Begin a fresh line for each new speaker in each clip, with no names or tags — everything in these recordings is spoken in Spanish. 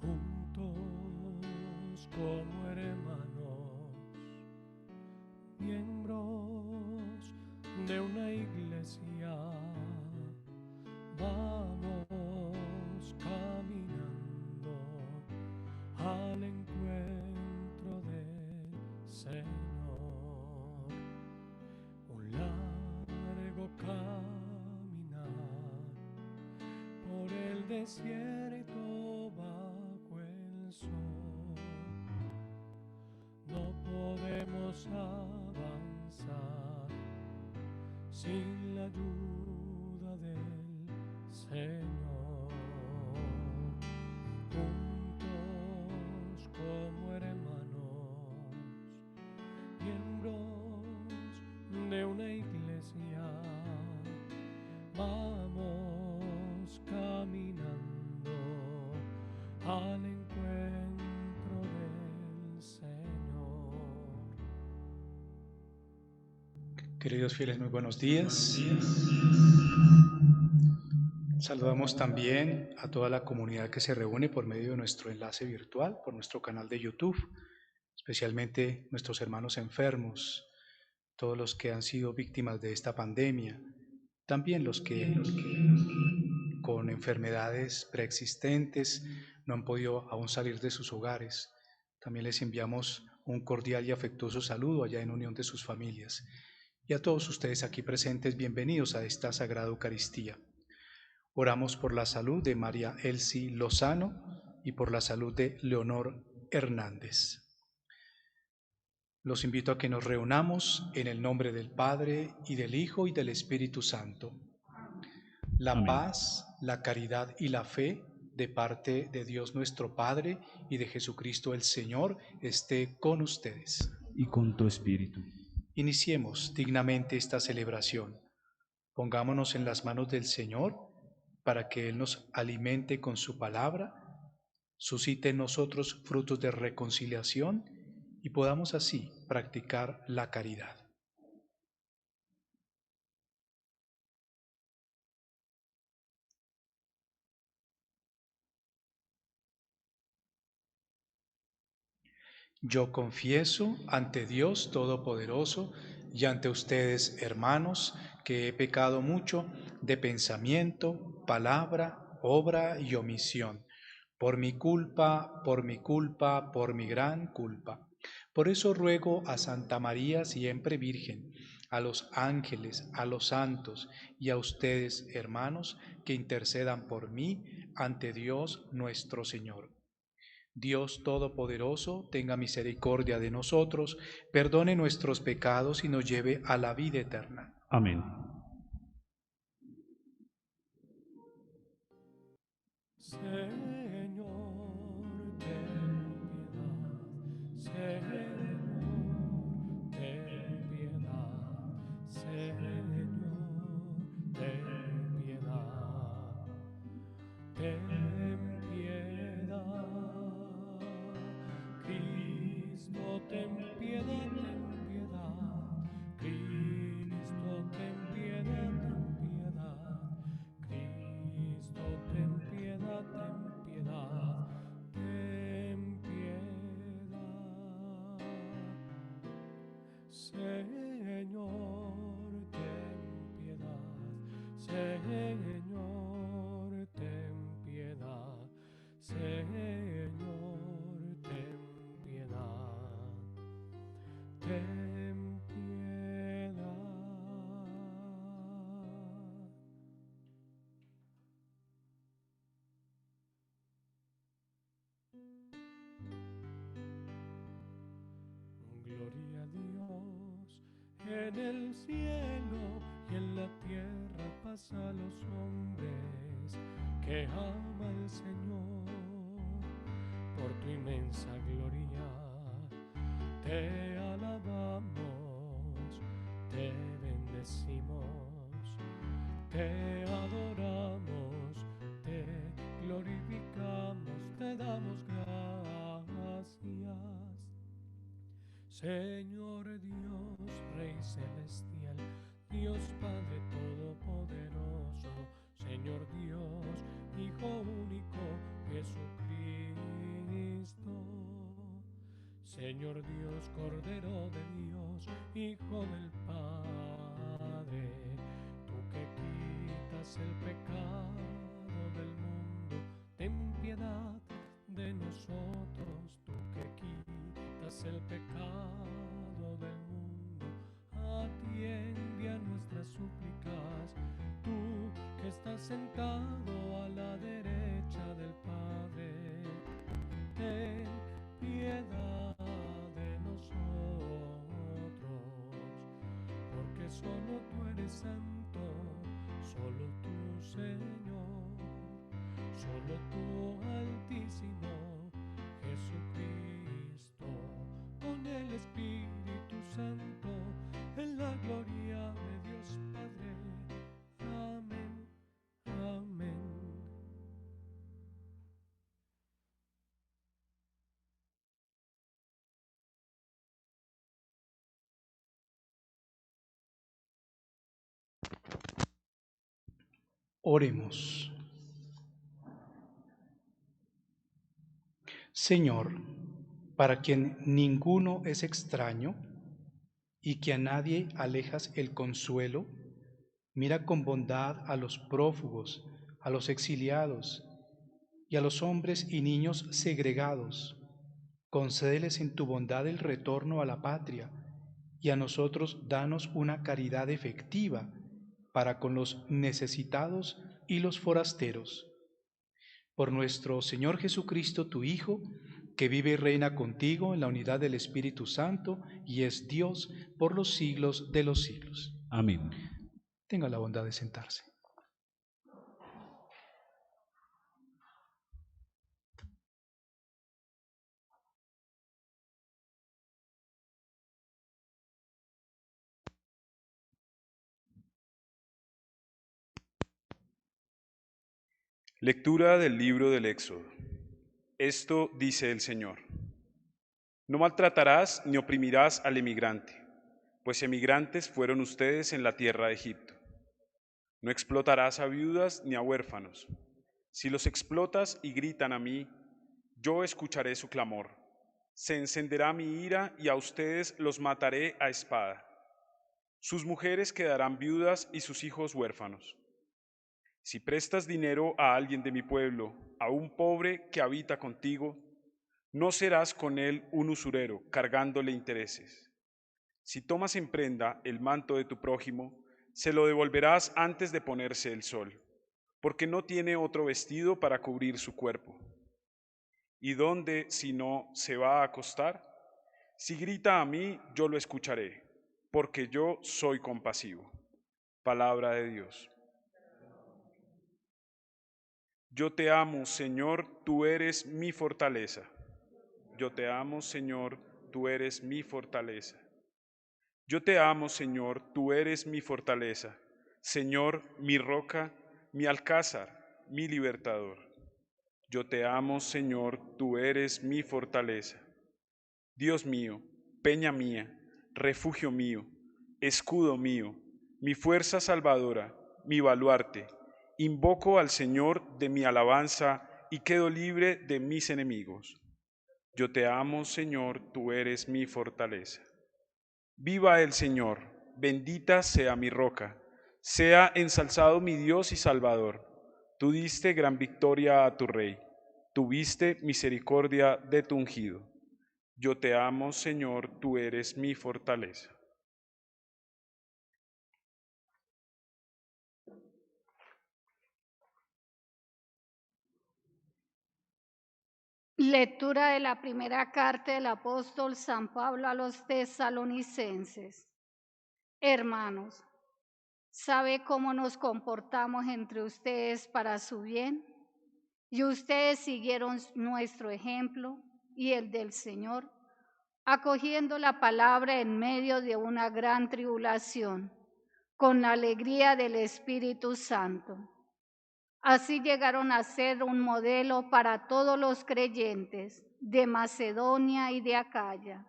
juntos como hermanos, miembros de una iglesia, vamos caminando al encuentro del Señor. Un largo caminar por el desierto bajo el sol. No podemos avanzar sin la ayuda del Señor. Juntos como hermanos, miembros de una iglesia, vamos caminando al encuentro del Señor.
Queridos fieles, muy buenos días. Saludamos también a toda la comunidad que se reúne por medio de nuestro enlace virtual, por nuestro canal de YouTube, especialmente nuestros hermanos enfermos, todos los que han sido víctimas de esta pandemia, también los que con enfermedades preexistentes no han podido aún salir de sus hogares. También les enviamos un cordial y afectuoso saludo allá en unión de sus familias. Y a todos ustedes aquí presentes, bienvenidos a esta Sagrada Eucaristía. Oramos por la salud de María Elsie Lozano y por la salud de Leonor Hernández. Los invito a que nos reunamos en el nombre del Padre, y del Hijo, y del Espíritu Santo. La
Amén.
paz, la caridad y la fe de parte de Dios nuestro Padre y de Jesucristo el Señor esté con ustedes.
Y con tu espíritu.
Iniciemos dignamente esta celebración. Pongámonos en las manos del Señor para que Él nos alimente con su palabra, suscite en nosotros frutos de reconciliación y podamos así practicar la caridad. Yo confieso ante Dios Todopoderoso y ante ustedes, hermanos, que he pecado mucho de pensamiento, palabra, obra y omisión, por mi culpa, por mi culpa, por mi gran culpa. Por eso ruego a Santa María, siempre Virgen, a los ángeles, a los santos y a ustedes, hermanos, que intercedan por mí ante Dios nuestro Señor. Dios Todopoderoso, tenga misericordia de nosotros, perdone nuestros pecados y nos lleve a la vida eterna.
Amén.
Señor, ten piedad. Señor, ten piedad. Señor, ten piedad. Ten piedad. Cristo, ten piedad, ten piedad. Cristo, ten piedad, ten piedad. Cristo, ten piedad, ten piedad, ten piedad. Señor, ten piedad. Señor, ten piedad. Señor, ten piedad. Ten piedad. Gloria a Dios en el cielo y en la tierra paz a los hombres que ama el Señor. Por tu inmensa gloria te alabamos, te bendecimos, te adoramos, te glorificamos, te damos gracias. Señor Dios, Rey celestial, Dios Padre todopoderoso, Señor Dios, Hijo único, Jesucristo. Señor Dios, Cordero de Dios, Hijo del Padre, tú que quitas el pecado del mundo, ten piedad de nosotros, tú que quitas el pecado del mundo, atiende a nuestras súplicas, tú que estás sentado a la derecha del Padre, ten piedad de nosotros, porque solo tú eres santo, solo tú, Señor, solo tú, Altísimo Jesucristo, con el Espíritu Santo, en la gloria de Dios Padre. Amén, amén.
Oremos. Señor, para quien ninguno es extraño y que a nadie alejas el consuelo, mira con bondad a los prófugos, a los exiliados y a los hombres y niños segregados. Concédeles en tu bondad el retorno a la patria y a nosotros danos una caridad efectiva para con los necesitados y los forasteros. Por nuestro Señor Jesucristo, tu Hijo, que vive y reina contigo en la unidad del Espíritu Santo y es Dios por los siglos de los siglos.
Amén.
Tenga la bondad de sentarse.
Lectura del libro del Éxodo. Esto dice el Señor: No maltratarás ni oprimirás al emigrante, pues emigrantes fueron ustedes en la tierra de Egipto. No explotarás a viudas ni a huérfanos. Si los explotas y gritan a mí, yo escucharé su clamor. Se encenderá mi ira y a ustedes los mataré a espada. Sus mujeres quedarán viudas y sus hijos huérfanos. Si prestas dinero a alguien de mi pueblo, a un pobre que habita contigo, no serás con él un usurero, cargándole intereses. Si tomas en prenda el manto de tu prójimo, se lo devolverás antes de ponerse el sol, porque no tiene otro vestido para cubrir su cuerpo. ¿Y dónde, si no, se va a acostar? Si grita a mí, yo lo escucharé, porque yo soy compasivo. Palabra de Dios. Yo te amo, Señor, tú eres mi fortaleza. Yo te amo, Señor, tú eres mi fortaleza. Yo te amo, Señor, tú eres mi fortaleza. Señor, mi roca, mi alcázar, mi libertador. Yo te amo, Señor, tú eres mi fortaleza. Dios mío, peña mía, refugio mío, escudo mío, mi fuerza salvadora, mi baluarte. Invoco al Señor de mi alabanza y quedo libre de mis enemigos. Yo te amo, Señor, tú eres mi fortaleza. Viva el Señor, bendita sea mi roca, sea ensalzado mi Dios y Salvador. Tú diste gran victoria a tu Rey, tuviste misericordia de tu ungido. Yo te amo, Señor, tú eres mi fortaleza.
Lectura de la primera carta del apóstol San Pablo a los tesalonicenses. Hermanos, ¿sabe cómo nos comportamos entre ustedes para su bien? Y ustedes siguieron nuestro ejemplo y el del Señor, acogiendo la palabra en medio de una gran tribulación, con la alegría del Espíritu Santo. Así llegaron a ser un modelo para todos los creyentes de Macedonia y de Acaya.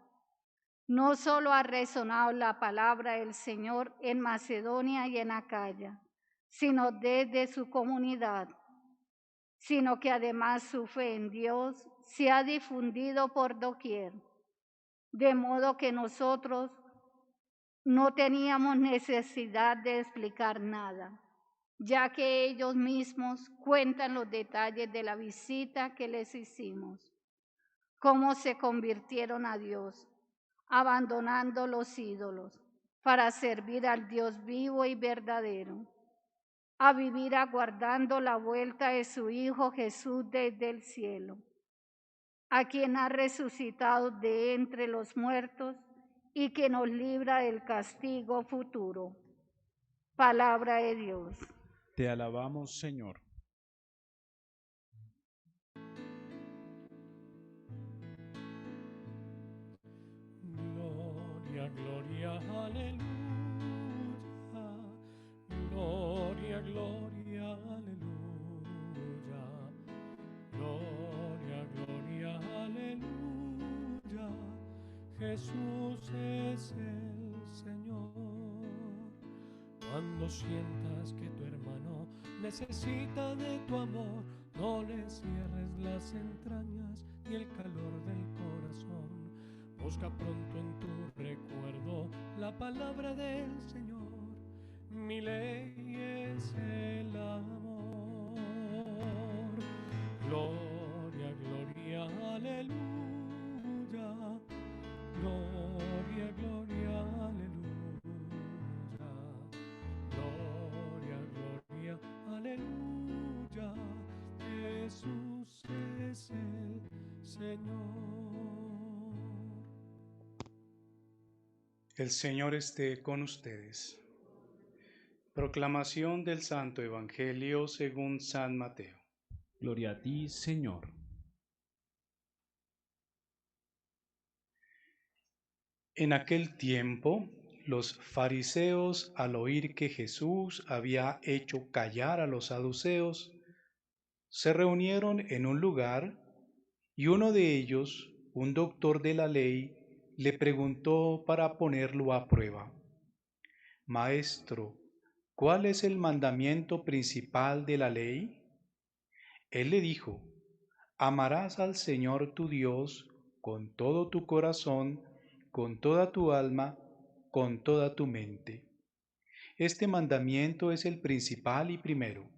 No solo ha resonado la palabra del Señor en Macedonia y en Acaya, sino desde su comunidad, sino que además su fe en Dios se ha difundido por doquier. de modo que nosotros no teníamos necesidad de explicar nada, ya que ellos mismos cuentan los detalles de la visita que les hicimos, cómo se convirtieron a Dios, abandonando los ídolos para servir al Dios vivo y verdadero, a vivir aguardando la vuelta de su Hijo Jesús desde el cielo, a quien ha resucitado de entre los muertos y que nos libra del castigo futuro. Palabra de Dios.
Te alabamos, Señor.
Gloria, gloria, aleluya. Gloria, gloria, aleluya. Gloria, gloria, aleluya. Jesús es el Señor. Cuando sientas que tu hermano necesita de tu amor, no le cierres las entrañas ni el calor del corazón. Busca pronto en tu recuerdo la palabra del Señor. Mi ley es el amor. Gloria, gloria, aleluya. Gloria, gloria, aleluya. Gloria, gloria, aleluya. Jesús es el Señor.
El Señor esté con ustedes. Proclamación del Santo Evangelio según San Mateo.
Gloria a ti, Señor.
En aquel tiempo, los fariseos, al oír que Jesús había hecho callar a los saduceos, se reunieron en un lugar y uno de ellos, un doctor de la ley, le preguntó para ponerlo a prueba: Maestro, ¿cuál es el mandamiento principal de la ley? Él le dijo: Amarás al Señor tu Dios con todo tu corazón, con toda tu alma, con toda tu mente. Este mandamiento es el principal y primero.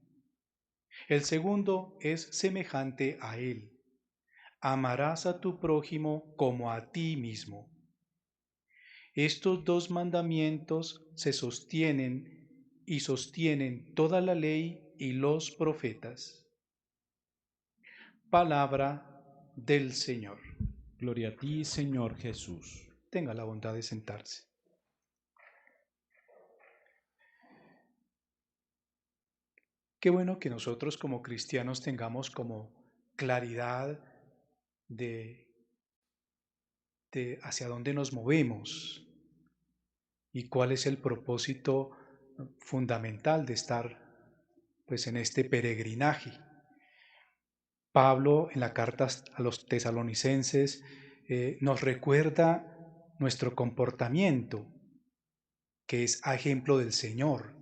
El segundo es semejante a él: amarás a tu prójimo como a ti mismo. Estos dos mandamientos se sostienen y sostienen toda la ley y los profetas. Palabra del Señor.
Gloria a ti, Señor Jesús.
Tenga la bondad de sentarse. Qué bueno que nosotros como cristianos tengamos como claridad de hacia dónde nos movemos y cuál es el propósito fundamental de estar pues en este peregrinaje. Pablo en la carta a los tesalonicenses nos recuerda nuestro comportamiento, que es a ejemplo del Señor.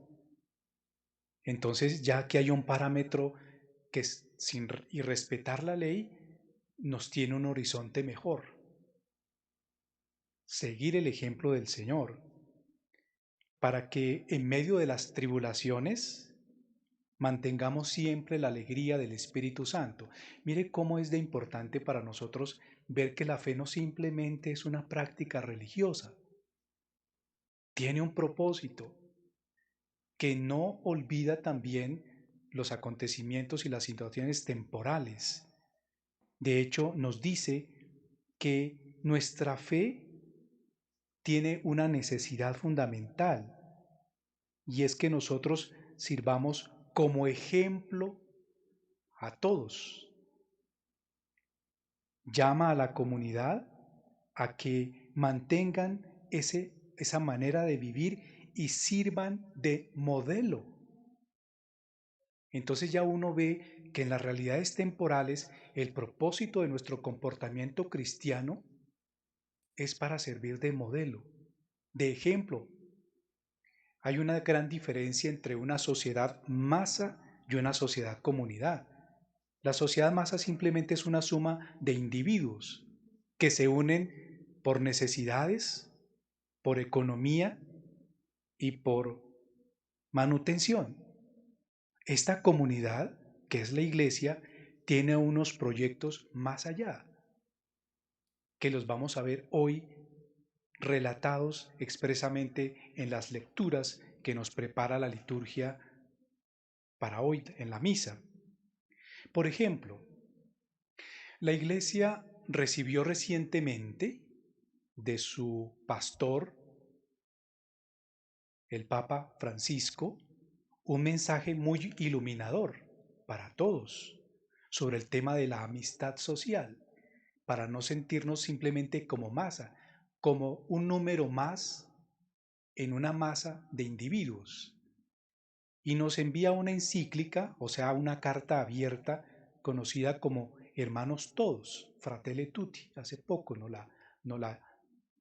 Entonces, ya que hay un parámetro que sin irrespetar la ley nos tiene un horizonte mejor. Seguir el ejemplo del Señor, para que en medio de las tribulaciones mantengamos siempre la alegría del Espíritu Santo. Mire cómo es de importante para nosotros ver que la fe no simplemente es una práctica religiosa, tiene un propósito que no olvida también los acontecimientos y las situaciones temporales. De hecho, nos dice que nuestra fe tiene una necesidad fundamental, y es que nosotros sirvamos como ejemplo a todos. Llama a la comunidad a que mantengan esa manera de vivir y sirvan de modelo. Entonces ya uno ve que en las realidades temporales el propósito de nuestro comportamiento cristiano es para servir de modelo, de ejemplo. Hay una gran diferencia entre una sociedad masa y una sociedad comunidad. La sociedad masa simplemente es una suma de individuos que se unen por necesidades, por economía y por manutención. Esta comunidad, que es la iglesia, tiene unos proyectos más allá, que los vamos a ver hoy relatados expresamente en las lecturas que nos prepara la liturgia para hoy en la misa. Por ejemplo, la iglesia recibió recientemente de su pastor, el Papa Francisco, un mensaje muy iluminador para todos sobre el tema de la amistad social, para no sentirnos simplemente como masa, como un número más en una masa de individuos. Y nos envía una encíclica, o sea, una carta abierta, conocida como Hermanos Todos, Fratelli Tutti. Hace poco nos la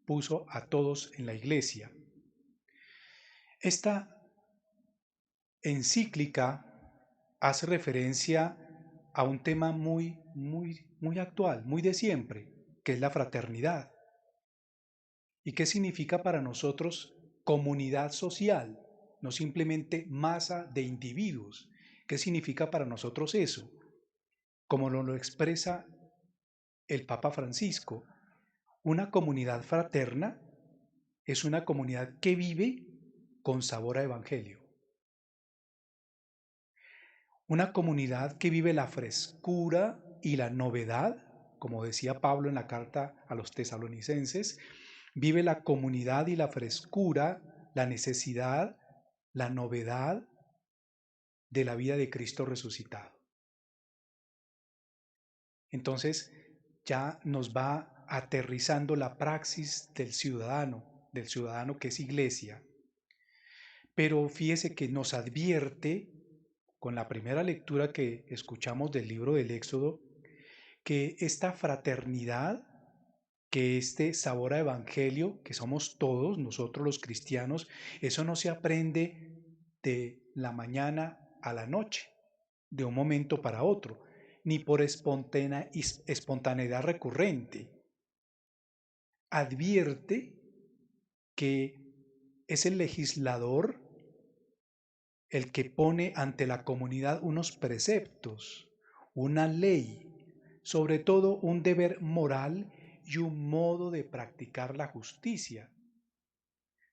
puso a todos en la iglesia. Esta encíclica hace referencia a un tema muy actual, muy de siempre, que es la fraternidad. ¿Y qué significa para nosotros comunidad social? No simplemente masa de individuos. ¿Qué significa para nosotros eso? Como lo expresa el Papa Francisco, una comunidad fraterna es una comunidad que vive con sabor a evangelio. Una comunidad que vive la frescura y la novedad, como decía Pablo en la carta a los tesalonicenses, vive la comunidad y la frescura, la necesidad, la novedad de la vida de Cristo resucitado. Entonces ya nos va aterrizando la praxis del ciudadano que es iglesia. Pero fíjese que nos advierte, con la primera lectura que escuchamos del libro del Éxodo, que esta fraternidad, que este sabor a evangelio, que somos todos nosotros los cristianos, eso no se aprende de la mañana a la noche, de un momento para otro, ni por espontaneidad recurrente. Advierte que es el legislador el que pone ante la comunidad unos preceptos, una ley, sobre todo un deber moral y un modo de practicar la justicia.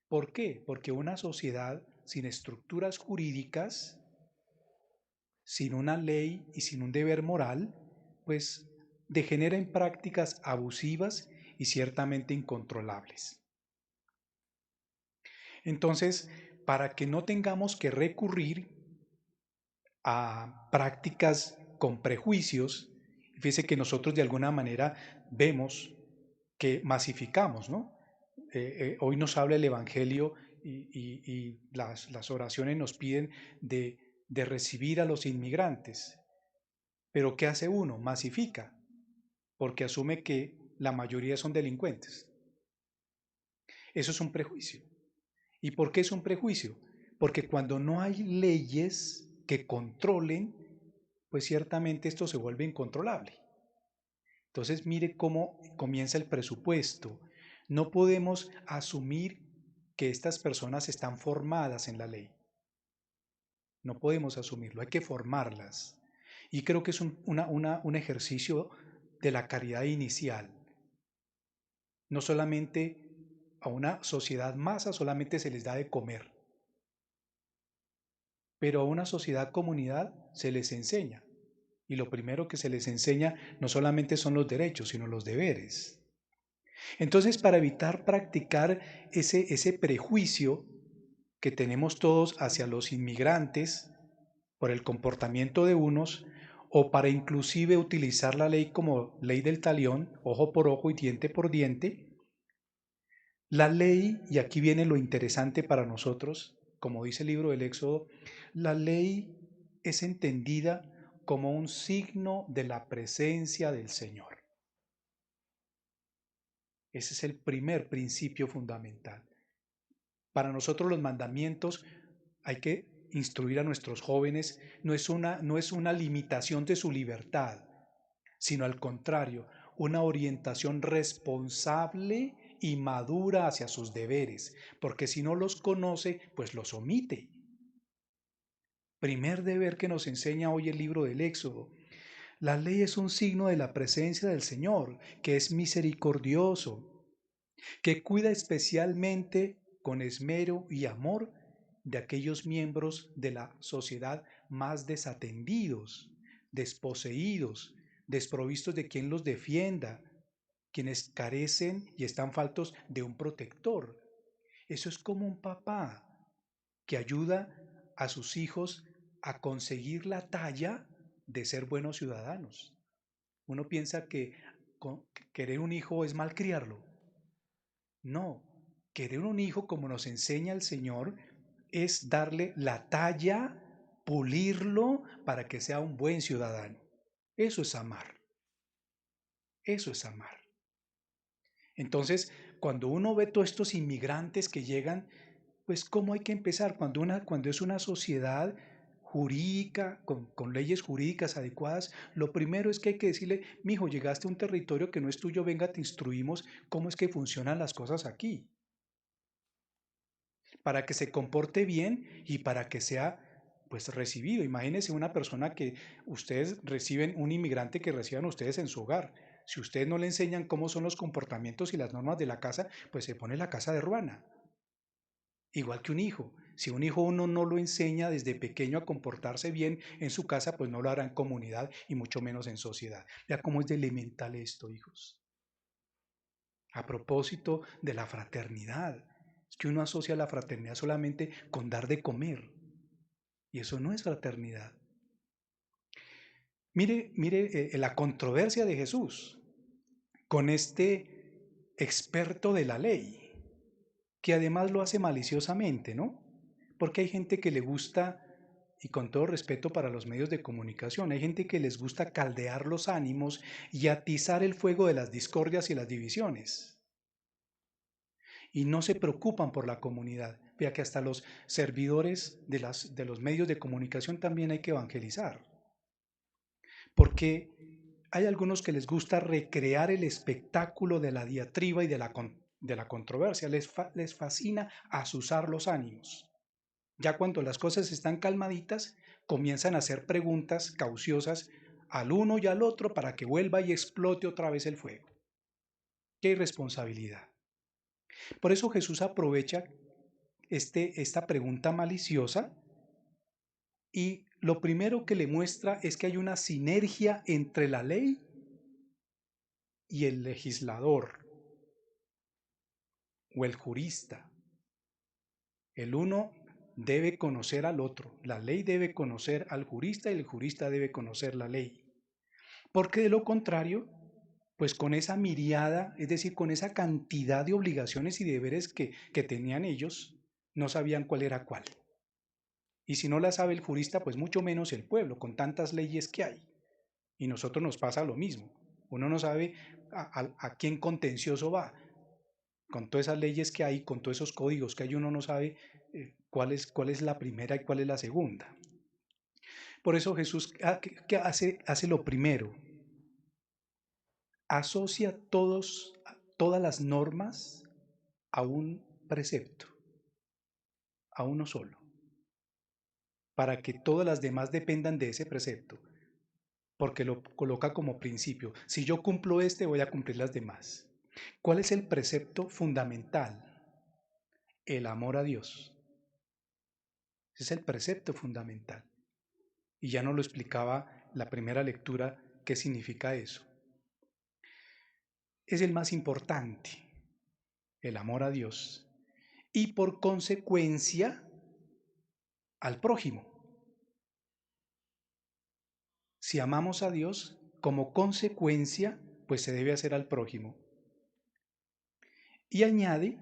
¿Por qué? Porque una sociedad sin estructuras jurídicas, sin una ley y sin un deber moral, pues degenera en prácticas abusivas y ciertamente incontrolables. Entonces, para que no tengamos que recurrir a prácticas con prejuicios, fíjese que nosotros de alguna manera vemos que masificamos, ¿no? Hoy nos habla el Evangelio y las oraciones nos piden de recibir a los inmigrantes. Pero ¿qué hace uno? Masifica, porque asume que la mayoría son delincuentes. Eso es un prejuicio. ¿Y por qué es un prejuicio? Porque cuando no hay leyes que controlen, pues ciertamente esto se vuelve incontrolable. Entonces mire cómo comienza el presupuesto. No podemos asumir que estas personas están formadas en la ley. No podemos asumirlo, hay que formarlas. Y creo que es un ejercicio de la caridad inicial. No solamente a una sociedad masa solamente se les da de comer, pero a una sociedad comunidad se les enseña. Y lo primero que se les enseña no solamente son los derechos, sino los deberes. Entonces, para evitar practicar ese prejuicio que tenemos todos hacia los inmigrantes por el comportamiento de unos, o para inclusive utilizar la ley como ley del talión, ojo por ojo y diente por diente, la ley, y aquí viene lo interesante para nosotros, como dice el libro del Éxodo, la ley es entendida como un signo de la presencia del Señor. Ese es el primer principio fundamental. Para nosotros los mandamientos hay que instruir a nuestros jóvenes, no es una limitación de su libertad, sino al contrario, una orientación responsable y madura hacia sus deberes, porque si no los conoce, pues los omite. Primer deber que nos enseña hoy el libro del Éxodo. La ley es un signo de la presencia del Señor, que es misericordioso, que cuida especialmente con esmero y amor de aquellos miembros de la sociedad más desatendidos, desposeídos, desprovistos de quien los defienda, quienes carecen y están faltos de un protector. Eso es como un papá que ayuda a sus hijos a conseguir la talla de ser buenos ciudadanos. Uno piensa que querer un hijo es malcriarlo. No, querer un hijo, como nos enseña el Señor, es darle la talla, pulirlo para que sea un buen ciudadano. Eso es amar. Eso es amar. Entonces, cuando uno ve todos estos inmigrantes que llegan, pues ¿cómo hay que empezar? Cuando es una sociedad jurídica, con leyes jurídicas adecuadas, lo primero es que hay que decirle, mijo, llegaste a un territorio que no es tuyo, venga, te instruimos cómo es que funcionan las cosas aquí, para que se comporte bien y para que sea pues recibido. Imagínense una persona que ustedes reciben, un inmigrante que reciban ustedes en su hogar. Si ustedes no le enseñan cómo son los comportamientos y las normas de la casa, pues se pone la casa de ruana. Igual que un hijo. Si un hijo uno no lo enseña desde pequeño a comportarse bien en su casa, pues no lo hará en comunidad y mucho menos en sociedad. Vea cómo es de elemental esto, hijos. A propósito de la fraternidad, es que uno asocia la fraternidad solamente con dar de comer. Y eso no es fraternidad. Mire la controversia de Jesús con este experto de la ley, que además lo hace maliciosamente, ¿no? Porque hay gente que le gusta, y con todo respeto para los medios de comunicación, hay gente que les gusta caldear los ánimos y atizar el fuego de las discordias y las divisiones. Y no se preocupan por la comunidad. Vea que hasta los servidores de los medios de comunicación también hay que evangelizar. Porque hay algunos que les gusta recrear el espectáculo de la diatriba y de la controversia. Les fascina azuzar los ánimos. Ya cuando las cosas están calmaditas, comienzan a hacer preguntas cauciosas al uno y al otro para que vuelva y explote otra vez el fuego. ¡Qué irresponsabilidad! Por eso Jesús aprovecha esta pregunta maliciosa y lo primero que le muestra es que hay una sinergia entre la ley y el legislador o el jurista. El uno debe conocer al otro, la ley debe conocer al jurista y el jurista debe conocer la ley. Porque de lo contrario, pues con esa miriada, es decir, con esa cantidad de obligaciones y deberes que tenían ellos, no sabían cuál era cuál. Y si no la sabe el jurista, pues mucho menos el pueblo, con tantas leyes que hay. Y nosotros nos pasa lo mismo. Uno no sabe a quién contencioso va. Con todas esas leyes que hay, con todos esos códigos que hay, uno no sabe cuál es la primera y cuál es la segunda. Por eso Jesús, ¿qué hace lo primero? Asocia todas las normas a un precepto, a uno solo, para que todas las demás dependan de ese precepto, porque lo coloca como principio. Si yo cumplo este, voy a cumplir las demás. ¿Cuál es el precepto fundamental? El amor a Dios. Ese es el precepto fundamental. Y ya nos lo explicaba la primera lectura qué significa eso. Es el más importante, el amor a Dios. Y por consecuencia, al prójimo. Si amamos a Dios, como consecuencia, pues se debe hacer al prójimo. Y añade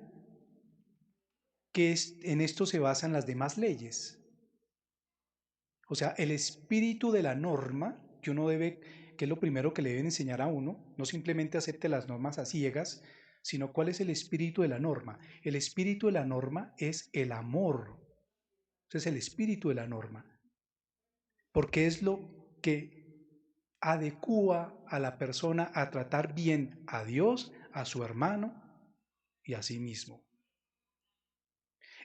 que en esto se basan las demás leyes. O sea, el espíritu de la norma que uno debe, que es lo primero que le deben enseñar a uno, no simplemente acepte las normas a ciegas, sino cuál es el espíritu de la norma. El espíritu de la norma es el amor. Ese es el espíritu de la norma. Porque es lo que adecúa a la persona a tratar bien a Dios, a su hermano y a sí mismo.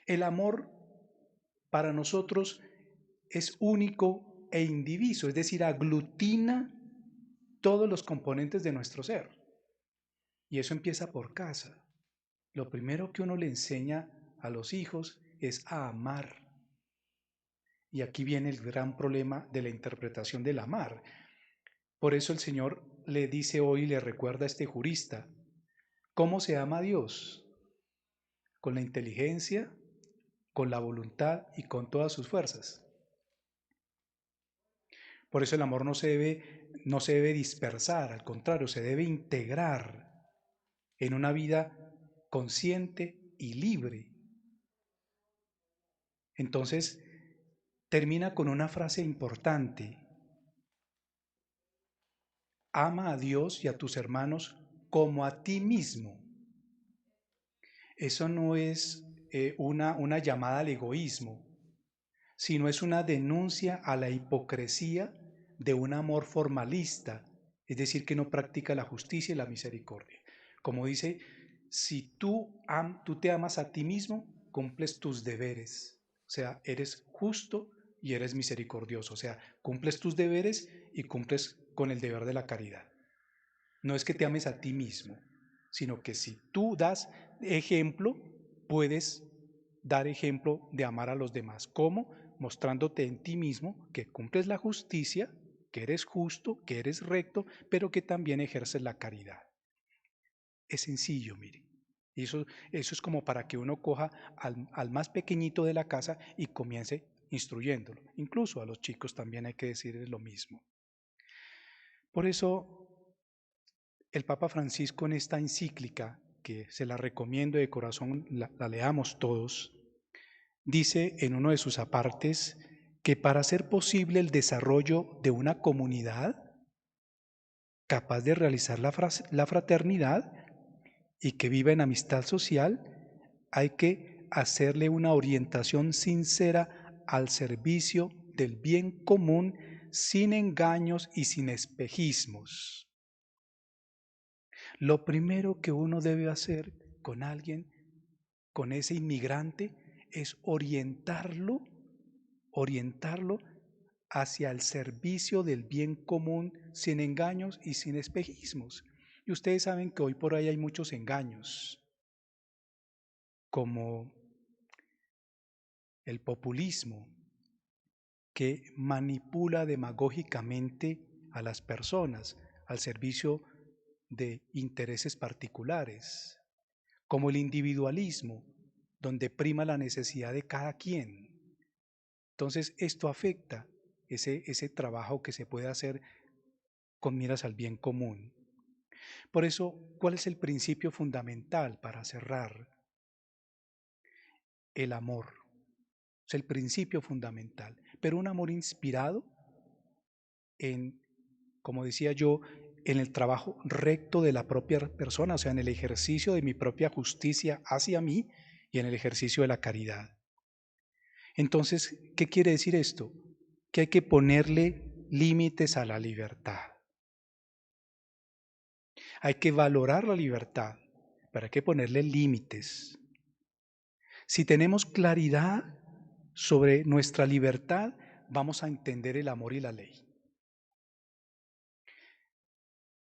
El amor para nosotros es único e indiviso, es decir, aglutina todos los componentes de nuestro ser. Y eso empieza por casa. Lo primero que uno le enseña a los hijos es a amar. Y aquí viene el gran problema de la interpretación del amar. Por eso el Señor le dice hoy, le recuerda a este jurista, ¿cómo se ama a Dios? Con la inteligencia, con la voluntad y con todas sus fuerzas. Por eso el amor no se debe dispersar, al contrario, se debe integrar en una vida consciente y libre. Entonces, termina con una frase importante. Ama a Dios y a tus hermanos como a ti mismo. Eso no es una llamada al egoísmo, sino es una denuncia a la hipocresía de un amor formalista, es decir, que no practica la justicia y la misericordia. Como dice, si tú te amas a ti mismo, cumples tus deberes, o sea, eres justo y eres misericordioso, o sea, cumples tus deberes y cumples con el deber de la caridad. No es que te ames a ti mismo, sino que si tú das ejemplo, puedes dar ejemplo de amar a los demás. ¿Cómo? Mostrándote en ti mismo que cumples la justicia, que eres justo, que eres recto, pero que también ejerces la caridad. Es sencillo, mire. Y eso es como para que uno coja al más pequeñito de la casa y comience instruyéndolo. Incluso a los chicos también hay que decirles lo mismo. Por eso el Papa Francisco en esta encíclica, que se la recomiendo de corazón, la leamos todos, dice en uno de sus apartes que para hacer posible el desarrollo de una comunidad capaz de realizar la fraternidad y que viva en amistad social, hay que hacerle una orientación sincera al servicio del bien común sin engaños y sin espejismos. Lo primero que uno debe hacer con alguien, con ese inmigrante, es orientarlo hacia el servicio del bien común sin engaños y sin espejismos. Y ustedes saben que hoy por ahí hay muchos engaños, como el populismo, que manipula demagógicamente a las personas al servicio de intereses particulares, como el individualismo, donde prima la necesidad de cada quien. Entonces, esto afecta ese trabajo que se puede hacer con miras al bien común. Por eso, ¿cuál es el principio fundamental para cerrar? El amor. Es el principio fundamental, pero un amor inspirado en, como decía yo, en el trabajo recto de la propia persona, o sea, en el ejercicio de mi propia justicia hacia mí y en el ejercicio de la caridad. Entonces, ¿qué quiere decir esto? Que hay que ponerle límites a la libertad. Hay que valorar la libertad, pero hay que ponerle límites. Si tenemos claridad sobre nuestra libertad, vamos a entender el amor y la ley.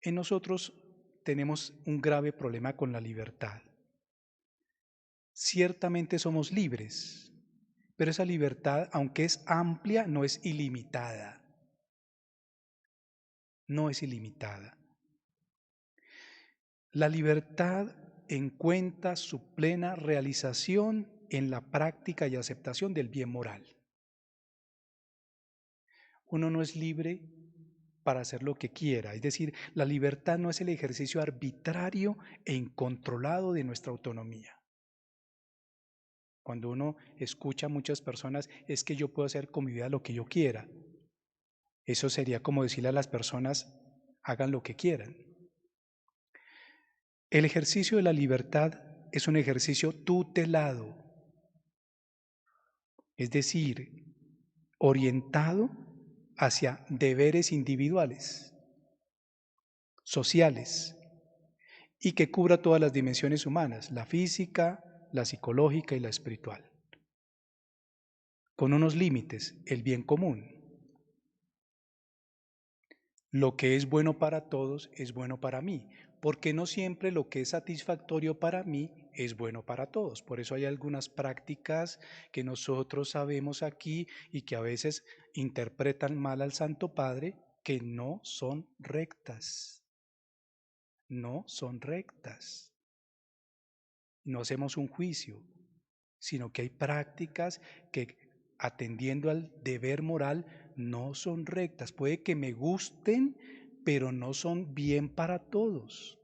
En nosotros tenemos un grave problema con la libertad. Ciertamente somos libres, pero esa libertad, aunque es amplia, no es ilimitada. No es ilimitada. La libertad encuentra su plena realización en la práctica y aceptación del bien moral. Uno no es libre para hacer lo que quiera, es decir, la libertad no es el ejercicio arbitrario e incontrolado de nuestra autonomía. Cuando uno escucha a muchas personas, es que yo puedo hacer con mi vida lo que yo quiera. Eso sería como decirle a las personas, hagan lo que quieran. El ejercicio de la libertad es un ejercicio tutelado, es decir, orientado hacia deberes individuales, sociales, y que cubra todas las dimensiones humanas, la física, la psicológica y la espiritual, con unos límites, el bien común. Lo que es bueno para todos es bueno para mí, porque no siempre lo que es satisfactorio para mí es bueno para todos. Por eso hay algunas prácticas que nosotros sabemos aquí y que a veces interpretan mal al Santo Padre, que no son rectas. No son rectas. No hacemos un juicio, sino que hay prácticas que, atendiendo al deber moral, no son rectas. Puede que me gusten, pero no son bien para todos.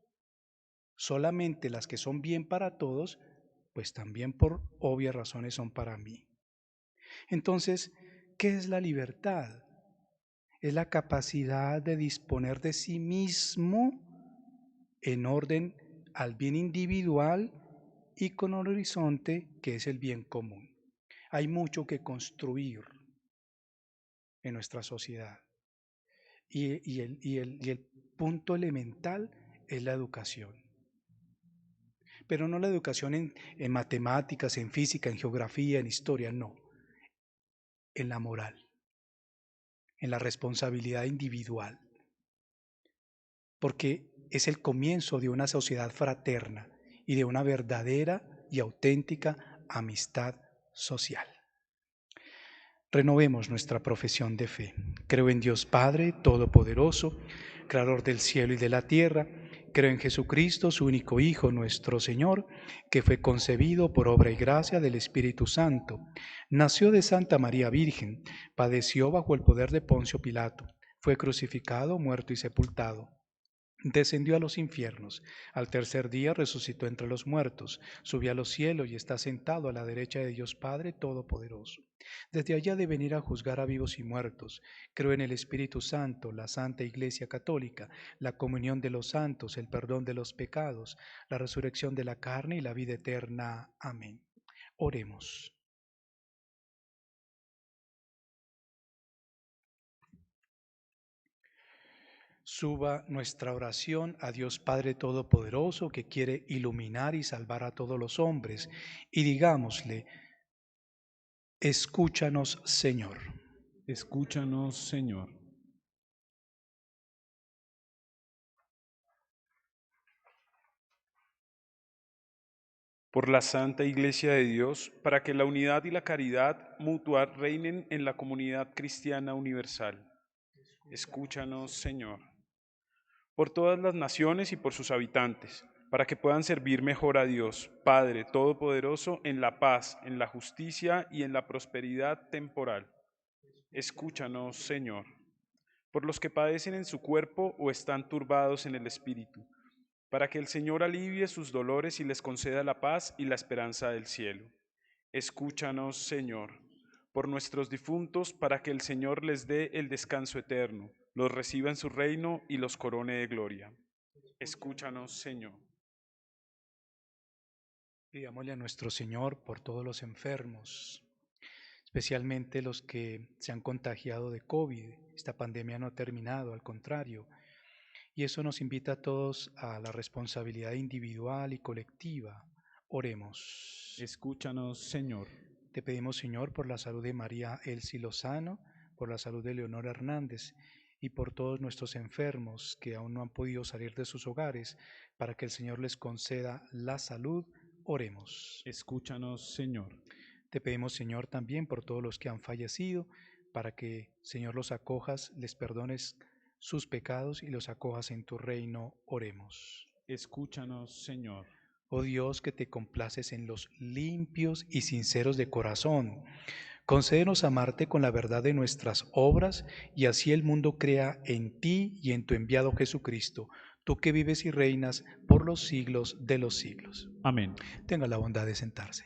Solamente las que son bien para todos, pues también por obvias razones son para mí. Entonces, ¿qué es la libertad? Es la capacidad de disponer de sí mismo en orden al bien individual y con un horizonte que es el bien común. Hay mucho que construir en nuestra sociedad y el punto elemental es la educación. Pero no la educación en matemáticas, en física, en geografía, en historia, no. En la moral, en la responsabilidad individual. Porque es el comienzo de una sociedad fraterna y de una verdadera y auténtica amistad social. Renovemos nuestra profesión de fe. Creo en Dios Padre Todopoderoso, Creador del cielo y de la tierra. Creo en Jesucristo, su único Hijo, nuestro Señor, que fue concebido por obra y gracia del Espíritu Santo. Nació de Santa María Virgen, padeció bajo el poder de Poncio Pilato, fue crucificado, muerto y sepultado. Descendió a los infiernos, al tercer día resucitó entre los muertos, subió a los cielos y está sentado a la derecha de Dios Padre Todopoderoso. Desde allá de venir a juzgar a vivos y muertos. Creo en el Espíritu Santo, la Santa Iglesia Católica, la comunión de los santos, el perdón de los pecados, la resurrección de la carne y la vida eterna. Amén. Oremos. Suba nuestra oración a Dios Padre Todopoderoso, que quiere iluminar y salvar a todos los hombres, y digámosle: escúchanos, Señor.
Escúchanos, Señor. Por la Santa Iglesia de Dios, para que la unidad y la caridad mutua reinen en la comunidad cristiana universal. Escúchanos, Señor. Por todas las naciones y por sus habitantes, para que puedan servir mejor a Dios, Padre Todopoderoso, en la paz, en la justicia y en la prosperidad temporal. Escúchanos, Señor. Por los que padecen en su cuerpo o están turbados en el espíritu, para que el Señor alivie sus dolores y les conceda la paz y la esperanza del cielo. Escúchanos, Señor, por nuestros difuntos, para que el Señor les dé el descanso eterno, los reciba en su reino y los corone de gloria. Escúchanos, Señor.
Pidámosle a nuestro Señor por todos los enfermos, especialmente los que se han contagiado de COVID. Esta pandemia no ha terminado, al contrario. Y eso nos invita a todos a la responsabilidad individual y colectiva. Oremos.
Escúchanos, Señor.
Te pedimos, Señor, por la salud de María Elsie Lozano, por la salud de Leonor Hernández y por todos nuestros enfermos que aún no han podido salir de sus hogares, para que el Señor les conceda la salud. Oremos.
Escúchanos, Señor.
Te pedimos, Señor, también por todos los que han fallecido, para que, Señor, los acojas, les perdones sus pecados y los acojas en tu reino. Oremos.
Escúchanos, Señor.
Oh Dios, que te complaces en los limpios y sinceros de corazón, concédenos amarte con la verdad de nuestras obras, y así el mundo crea en ti y en tu enviado Jesucristo, tú que vives y reinas por los siglos de los siglos.
Amén.
Tenga la bondad de sentarse.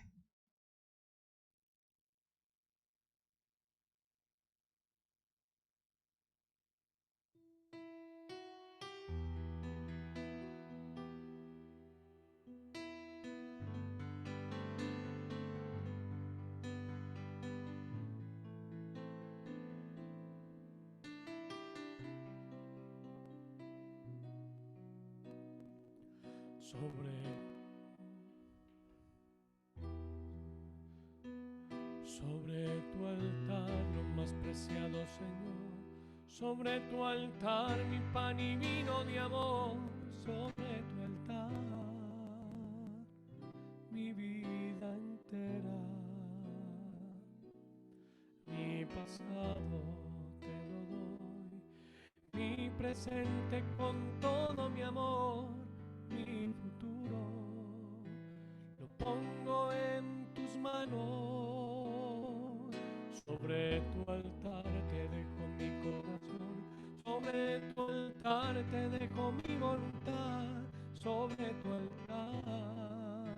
sobre tu altar, lo más preciado, Señor, sobre tu altar, mi pan y vino de amor, sobre tu altar, mi vida entera, mi pasado te lo doy, mi presente con todo mi amor, mi futuro lo pongo en tus manos. Sobre tu altar te dejo mi corazón, sobre tu altar te dejo mi voluntad, sobre tu altar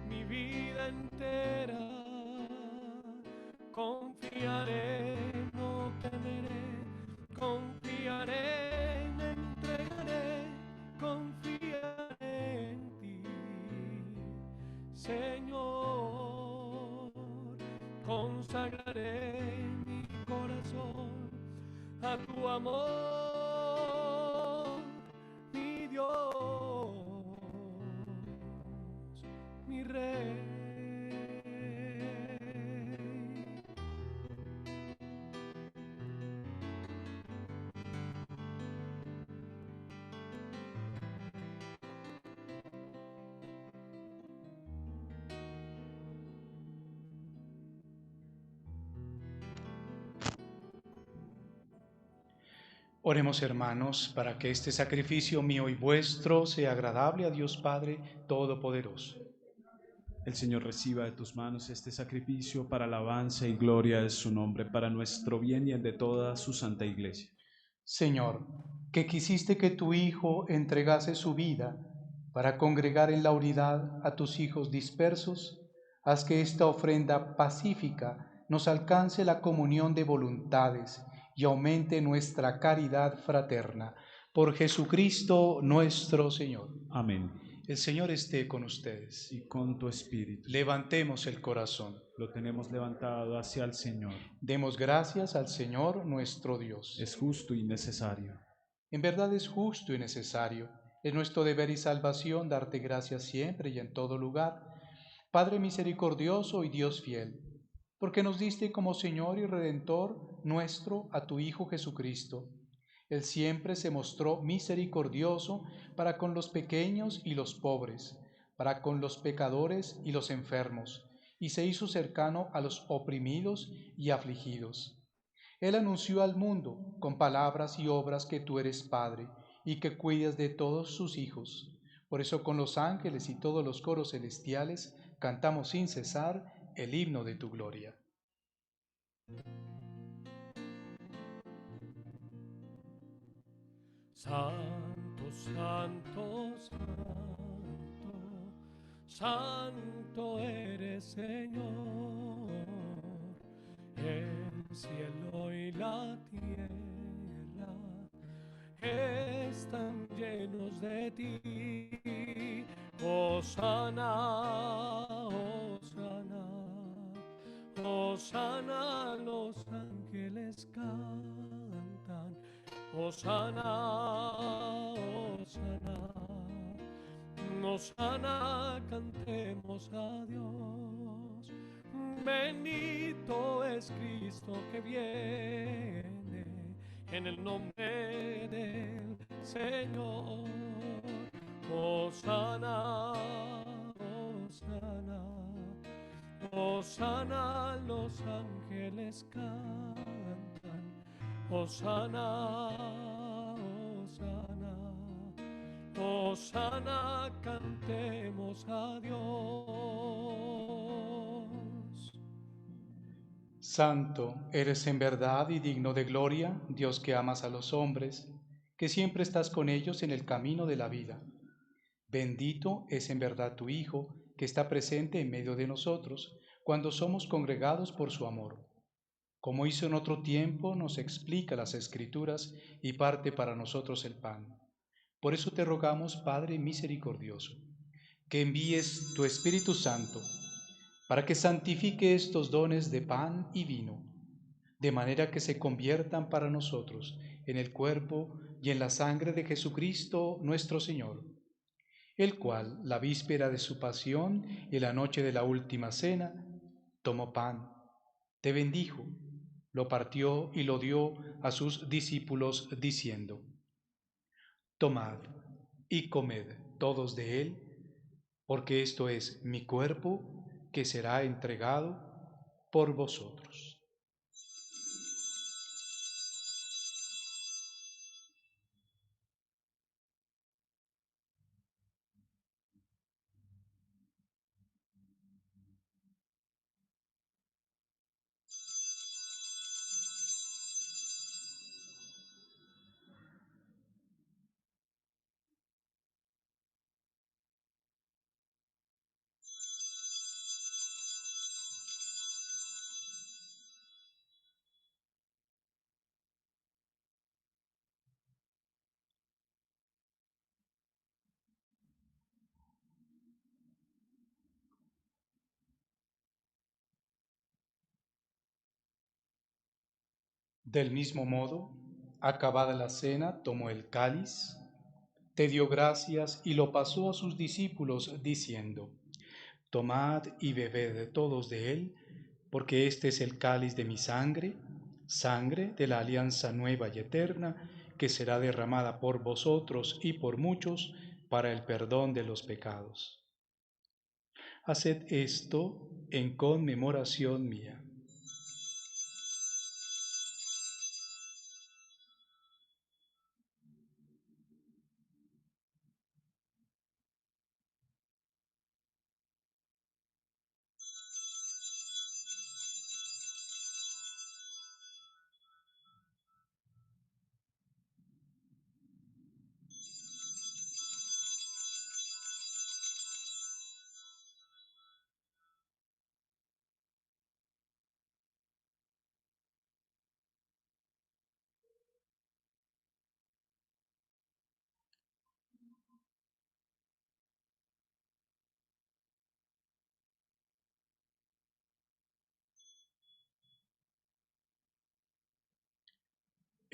mi vida entera. Confiaré, no temeré, confiaré, me entregaré, confiaré en ti, Señor. Consagraré mi corazón a tu amor, mi Dios, mi Rey.
Oremos, hermanos, para que este sacrificio mío y vuestro sea agradable a Dios Padre Todopoderoso.
El Señor reciba de tus manos este sacrificio para alabanza y gloria de su nombre, para nuestro bien y el de toda su santa Iglesia.
Señor, que quisiste que tu Hijo entregase su vida para congregar en la unidad a tus hijos dispersos, haz que esta ofrenda pacífica nos alcance la comunión de voluntades y aumente nuestra caridad fraterna. Por Jesucristo nuestro Señor.
Amén.
El Señor esté con ustedes.
Y con tu espíritu.
Levantemos el corazón.
Lo tenemos levantado hacia el Señor.
Demos gracias al Señor nuestro Dios.
Es justo y necesario.
En verdad es justo y necesario. Es nuestro deber y salvación darte gracias siempre y en todo lugar, Padre misericordioso y Dios fiel, porque nos diste como Señor y Redentor nuestro a tu Hijo Jesucristo. Él siempre se mostró misericordioso para con los pequeños y los pobres, para con los pecadores y los enfermos, y se hizo cercano a los oprimidos y afligidos. Él anunció al mundo con palabras y obras que tú eres Padre y que cuidas de todos sus hijos. Por eso con los ángeles y todos los coros celestiales cantamos sin cesar el himno de tu gloria.
Santo, santo, santo, santo eres, Señor. El cielo y la tierra están llenos de ti. Hosana, hosana, hosana, los ángeles cantan. Hosana, hosana, hosana, cantemos a Dios. Bendito es Cristo que viene en el nombre del Señor. Hosana, hosana, hosana, los ángeles cantan. Hosana, hosana, hosana, cantemos a Dios.
Santo eres en verdad y digno de gloria, Dios que amas a los hombres, que siempre estás con ellos en el camino de la vida. Bendito es en verdad tu Hijo, que está presente en medio de nosotros, cuando somos congregados por su amor. Como hizo en otro tiempo, nos explica las Escrituras y parte para nosotros el pan. Por eso te rogamos, Padre misericordioso, que envíes tu Espíritu Santo para que santifique estos dones de pan y vino, de manera que se conviertan para nosotros en el cuerpo y en la sangre de Jesucristo nuestro Señor. el cual, la víspera de su pasión y la noche de la última cena, tomó pan, te bendijo, lo partió y lo dio a sus discípulos diciendo: Tomad y comed todos de él, porque esto es mi cuerpo que será entregado por vosotros. Del mismo modo, acabada la cena, tomó el cáliz, te dio gracias y lo pasó a sus discípulos diciendo: Tomad y bebed todos de él, porque este es el cáliz de mi sangre, sangre de la alianza nueva y eterna, que será derramada por vosotros y por muchos para el perdón de los pecados. Haced esto en conmemoración mía.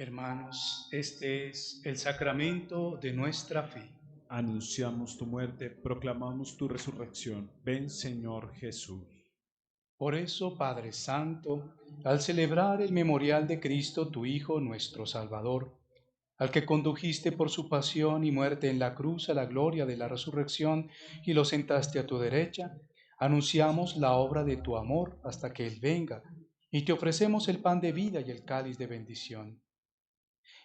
Hermanos, este es el sacramento de nuestra fe.
Anunciamos tu muerte, proclamamos tu resurrección. Ven, Señor Jesús.
Por eso, Padre Santo, al celebrar el memorial de Cristo, tu Hijo, nuestro Salvador, al que condujiste por su pasión y muerte en la cruz a la gloria de la resurrección y lo sentaste a tu derecha, anunciamos la obra de tu amor hasta que Él venga, y te ofrecemos el pan de vida y el cáliz de bendición.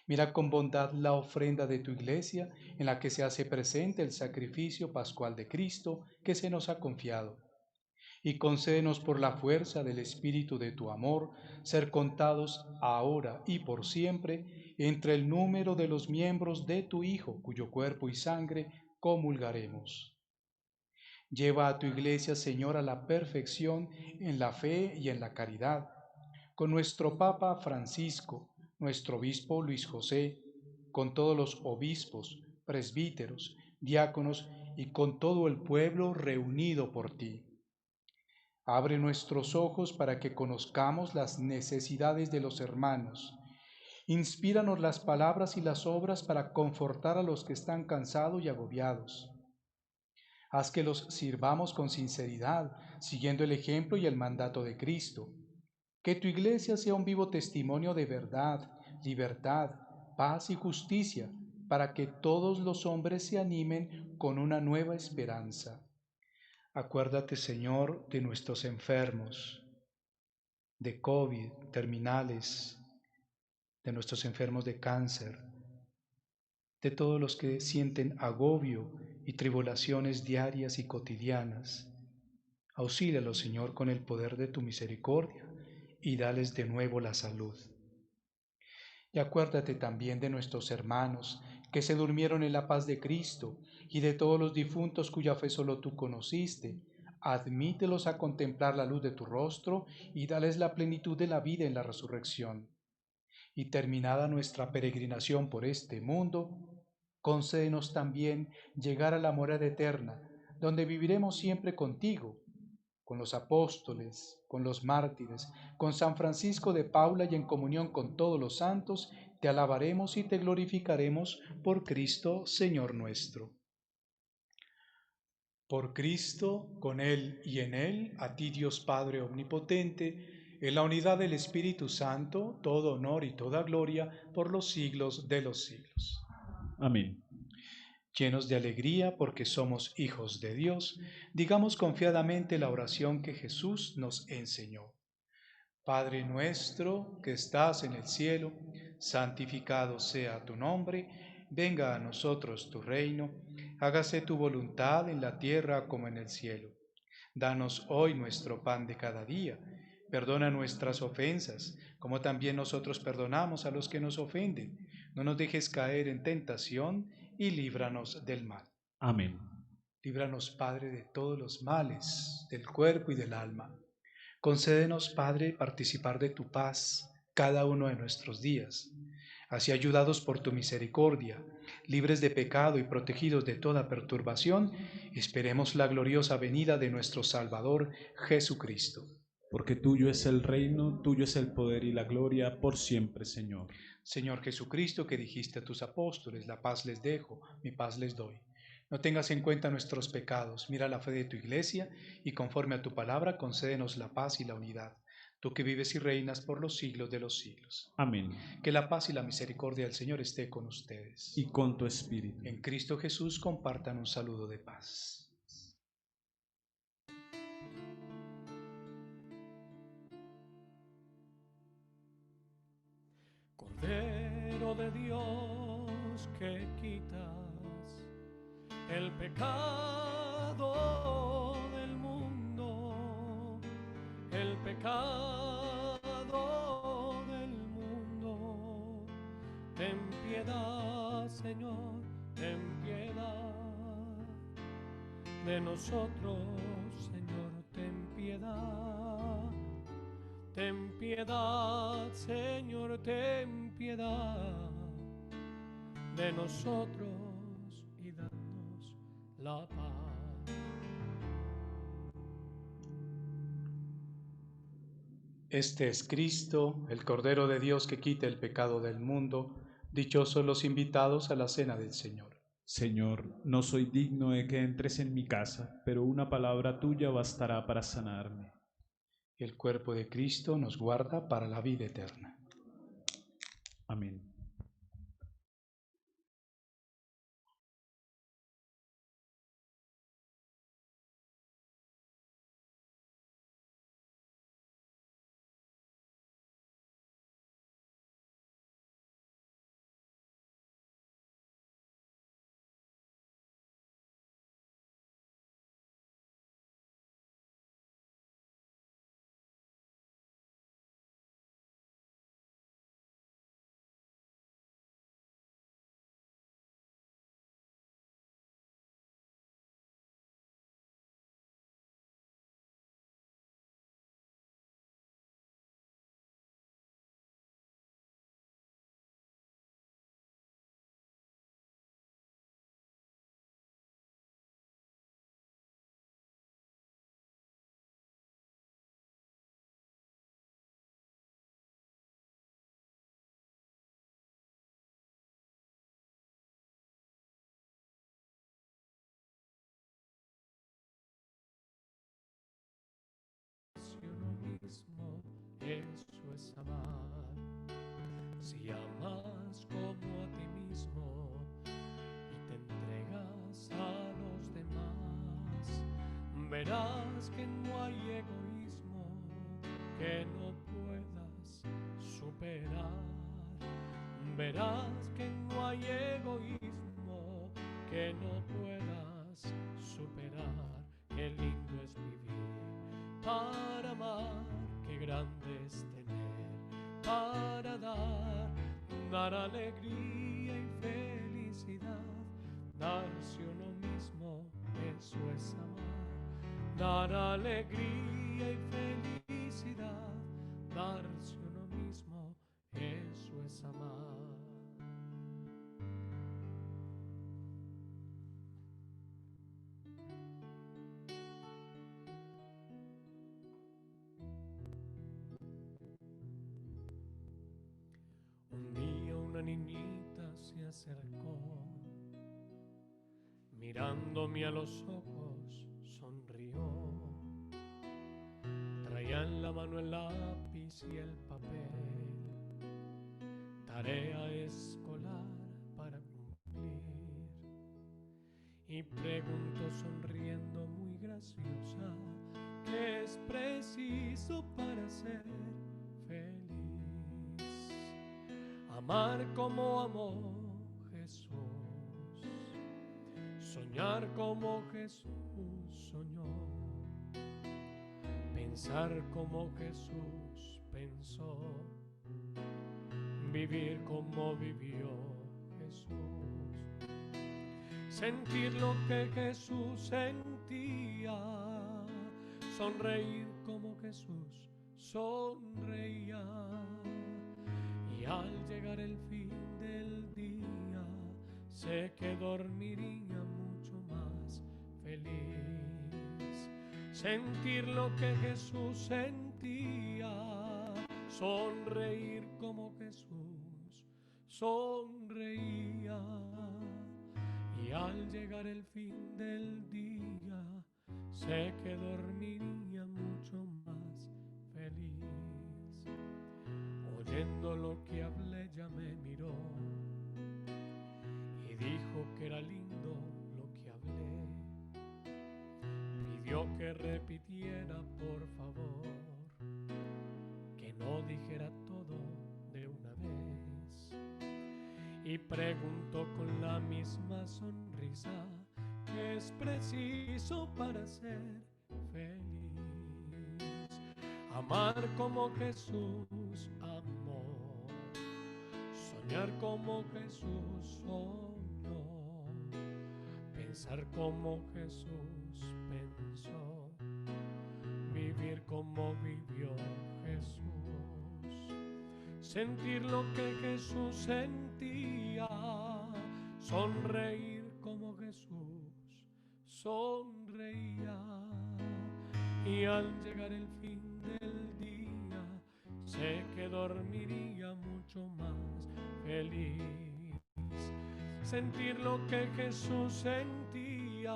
Mira con bondad la ofrenda de tu iglesia, en la que se hace presente el sacrificio pascual de Cristo que se nos ha confiado, y concédenos por la fuerza del Espíritu de tu amor, ser contados ahora y por siempre entre el número de los miembros de tu Hijo, cuyo cuerpo y sangre comulgaremos. Lleva a tu iglesia, Señor, a la perfección en la fe y en la caridad, con nuestro Papa Francisco, nuestro obispo Luis José, con todos los obispos, presbíteros, diáconos y con todo el pueblo reunido por ti. Abre nuestros ojos para que conozcamos las necesidades de los hermanos. Inspíranos las palabras y las obras para confortar a los que están cansados y agobiados. Haz que los sirvamos con sinceridad, siguiendo el ejemplo y el mandato de Cristo. Que tu iglesia sea un vivo testimonio de verdad, libertad, paz y justicia, para que todos los hombres se animen con una nueva esperanza. Acuérdate, Señor, de nuestros enfermos, de COVID, terminales, de nuestros enfermos de cáncer, de todos los que sienten agobio y tribulaciones diarias y cotidianas. Auxílialos, Señor, con el poder de tu misericordia y dales de nuevo la salud. Y acuérdate también de nuestros hermanos que se durmieron en la paz de Cristo y de todos los difuntos cuya fe solo tú conociste. Admítelos a contemplar la luz de tu rostro y dales la plenitud de la vida en la resurrección. Y terminada nuestra peregrinación por este mundo, concédenos también llegar a la morada eterna, donde viviremos siempre contigo, con los apóstoles, con los mártires, con San Francisco de Paula y en comunión con todos los santos, te alabaremos y te glorificaremos por Cristo, Señor nuestro. Por Cristo, con Él y en Él, a ti Dios Padre Omnipotente, en la unidad del Espíritu Santo, todo honor y toda gloria por los siglos de los siglos.
Amén.
Llenos de alegría porque somos hijos de Dios, digamos confiadamente la oración que Jesús nos enseñó. Padre nuestro que estás en el cielo, santificado sea tu nombre, venga a nosotros tu reino, hágase tu voluntad en la tierra como en el cielo. Danos hoy nuestro pan de cada día, perdona nuestras ofensas, como también nosotros perdonamos a los que nos ofenden. No nos dejes caer en tentación y líbranos del mal.
Amén.
Líbranos, Padre, de todos los males, del cuerpo y del alma. Concédenos, Padre, participar de tu paz cada uno de nuestros días. Así, ayudados por tu misericordia, libres de pecado y protegidos de toda perturbación, esperemos la gloriosa venida de nuestro Salvador Jesucristo.
Porque tuyo es el reino, tuyo es el poder y la gloria por siempre, Señor.
Señor Jesucristo, que dijiste a tus apóstoles, la paz les dejo, mi paz les doy. No tengas en cuenta nuestros pecados, mira la fe de tu iglesia y conforme a tu palabra concédenos la paz y la unidad. Tú que vives y reinas por los siglos de los siglos.
Amén.
Que la paz y la misericordia del Señor esté con ustedes.
Y con tu espíritu.
En Cristo Jesús compartan un saludo de paz.
Cordero de Dios que quitas el pecado del mundo, el pecado del mundo. Ten piedad, Señor, ten piedad de nosotros, Señor, ten piedad. Ten piedad, Señor, ten piedad de nosotros y danos la paz.
Este es Cristo, el Cordero de Dios que quita el pecado del mundo. Dichosos los invitados a la cena del Señor.
Señor, no soy digno de que entres en mi casa, pero una palabra tuya bastará para sanarme.
El cuerpo de Cristo nos guarda para la vida eterna.
Amén.
Mismo, eso es amar. Si amas como a ti mismo y te entregas a los demás, verás que no hay egoísmo que no puedas superar. Verás que no hay egoísmo que no puedas superar. Qué lindo es vivir para amar, qué grande es tener para dar alegría y felicidad, darse uno mismo, eso es amar, dar alegría y felicidad, darse uno mismo, eso es amar. Un día una niñita se acercó, mirándome a los ojos, sonrió. Traía en la mano el lápiz y el papel, tarea escolar para cumplir. Y preguntó sonriendo muy graciosa, ¿qué es preciso para ser feliz? Amar como amó Jesús, soñar como Jesús soñó, pensar como Jesús pensó, vivir como vivió Jesús, sentir lo que Jesús sentía, sonreír como Jesús sonreía. Y al llegar el fin del día, sé que dormiría mucho más feliz. Sentir lo que Jesús sentía, sonreír como Jesús sonreía. Y al llegar el fin del día, sé que dormiría mucho más feliz. Oyendo lo que hablé, ya me miró y dijo que era lindo lo que hablé. Pidió que repitiera, por favor, que no dijera todo de una vez. Y preguntó con la misma sonrisa, ¿qué es preciso para ser feliz? Amar como Jesús amó, soñar como Jesús soñó, pensar como Jesús pensó, vivir como vivió Jesús, sentir lo que Jesús sentía, sonreír como Jesús sonreía. Y al llegar el fin del día, sé que dormiría mucho más feliz. Sentir lo que Jesús sentía,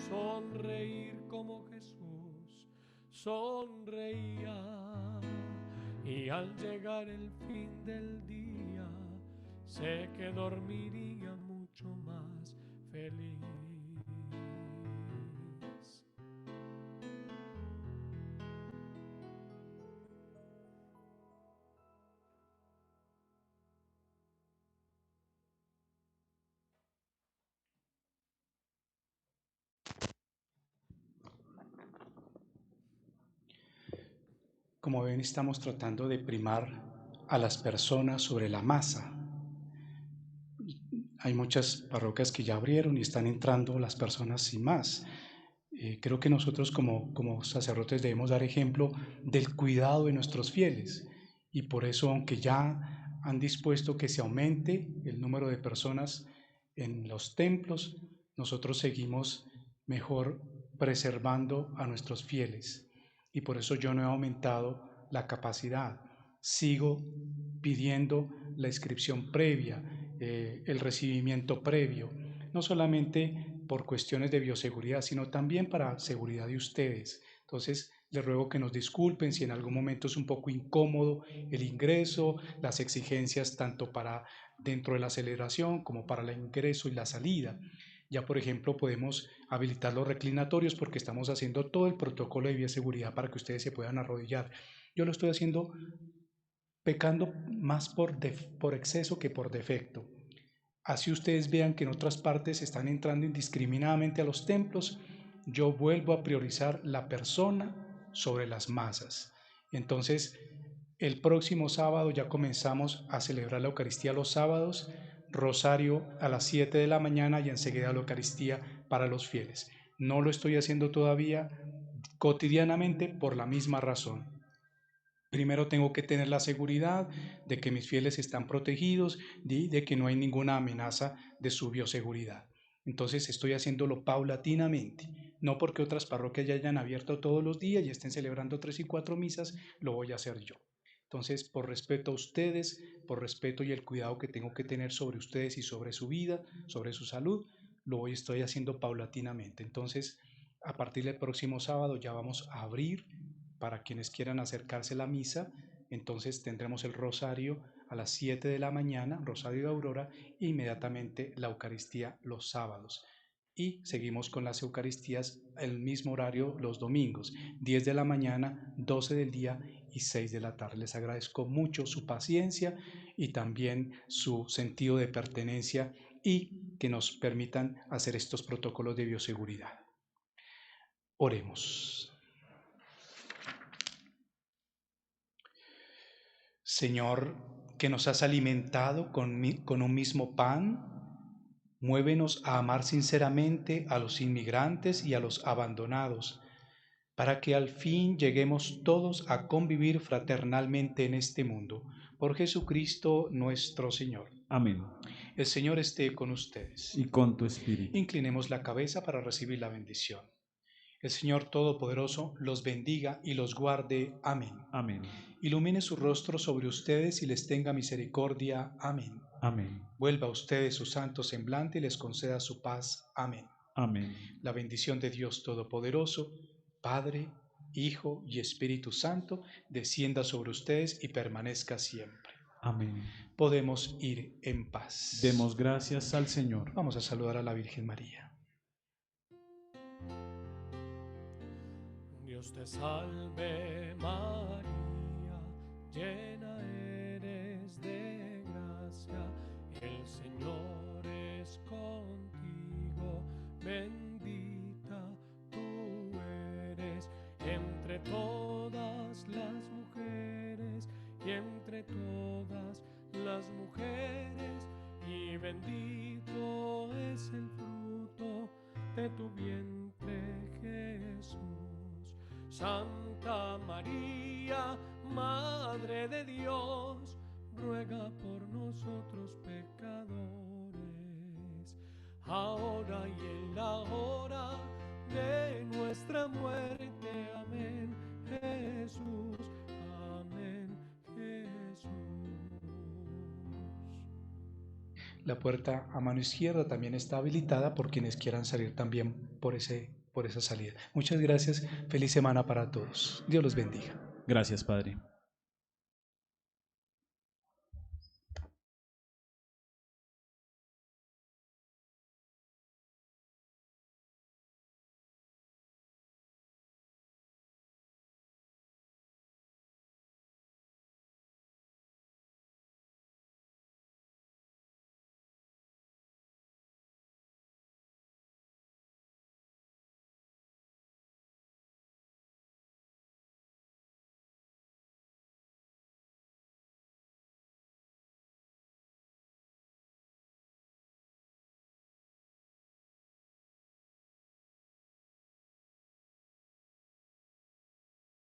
sonreír como Jesús sonreía. Y al llegar el fin del día, sé que dormiría mucho más feliz.
Como ven, estamos tratando de primar a las personas sobre la masa. Hay muchas parroquias que ya abrieron y están entrando las personas sin más. Creo que nosotros como sacerdotes debemos dar ejemplo del cuidado de nuestros fieles, y por eso, aunque ya han dispuesto que se aumente el número de personas en los templos, nosotros seguimos mejor preservando a nuestros fieles, y por eso yo no he aumentado la capacidad. Sigo pidiendo la inscripción previa, el recibimiento previo, no solamente por cuestiones de bioseguridad, sino también para seguridad de ustedes. Entonces, les ruego que nos disculpen si en algún momento es un poco incómodo el ingreso, las exigencias tanto para dentro de la celebración como para el ingreso y la salida. Ya, por ejemplo, podemos habilitar los reclinatorios porque estamos haciendo todo el protocolo de bioseguridad para que ustedes se puedan arrodillar. Yo lo estoy haciendo pecando más por exceso que por defecto. Así ustedes vean que en otras partes están entrando indiscriminadamente a los templos, yo vuelvo a priorizar la persona sobre las masas. Entonces, el próximo sábado ya comenzamos a celebrar la Eucaristía los sábados, rosario a las 7 de la mañana y enseguida la Eucaristía para los fieles. No lo estoy haciendo todavía cotidianamente por la misma razón. Primero tengo que tener la seguridad de que mis fieles están protegidos y de que no hay ninguna amenaza de su bioseguridad. Entonces estoy haciéndolo paulatinamente, no porque otras parroquias ya hayan abierto todos los días y estén celebrando 3 y 4 misas, lo voy a hacer yo. Entonces, por respeto a ustedes, por respeto y el cuidado que tengo que tener sobre ustedes y sobre su vida, sobre su salud, estoy haciendo paulatinamente. Entonces, a partir del próximo sábado ya vamos a abrir para quienes quieran acercarse a la misa. Entonces tendremos el rosario a las 7 de la mañana, rosario de aurora, e inmediatamente la Eucaristía los sábados. Y seguimos con las Eucaristías el mismo horario los domingos, 10 de la mañana, 12 del día y 6 de la tarde. Les agradezco mucho su paciencia y también su sentido de pertenencia y que nos permitan hacer estos protocolos de bioseguridad. Oremos. Señor, que nos has alimentado con un mismo pan, muévenos a amar sinceramente a los inmigrantes y a los abandonados, para que al fin lleguemos todos a convivir fraternalmente en este mundo. Por Jesucristo nuestro Señor.
Amén.
El Señor esté con ustedes.
Y con tu espíritu.
Inclinemos la cabeza para recibir la bendición. El Señor Todopoderoso los bendiga y los guarde. Amén.
Amén.
Ilumine su rostro sobre ustedes y les tenga misericordia. Amén.
Amén.
Vuelva a ustedes su santo semblante y les conceda su paz. Amén.
Amén.
La bendición de Dios Todopoderoso, Padre, Hijo y Espíritu Santo, descienda sobre ustedes y permanezca siempre.
Amén.
Podemos ir en paz.
Demos gracias al Señor.
Vamos a saludar a la Virgen María.
Dios te salve María, llena eres de gracia, el Señor es contigo, bendita tú eres entre todas las mujeres y entre todas las mujeres, y bendito es el fruto de tu vientre, Jesús. Santa María, Madre de Dios, ruega por nosotros pecadores, ahora y en la hora de nuestra muerte. Amén, Jesús. Amén, Jesús.
La puerta a mano izquierda también está habilitada por quienes quieran salir también por esa salida. Muchas gracias. Feliz semana para todos. Dios los bendiga.
Gracias, Padre.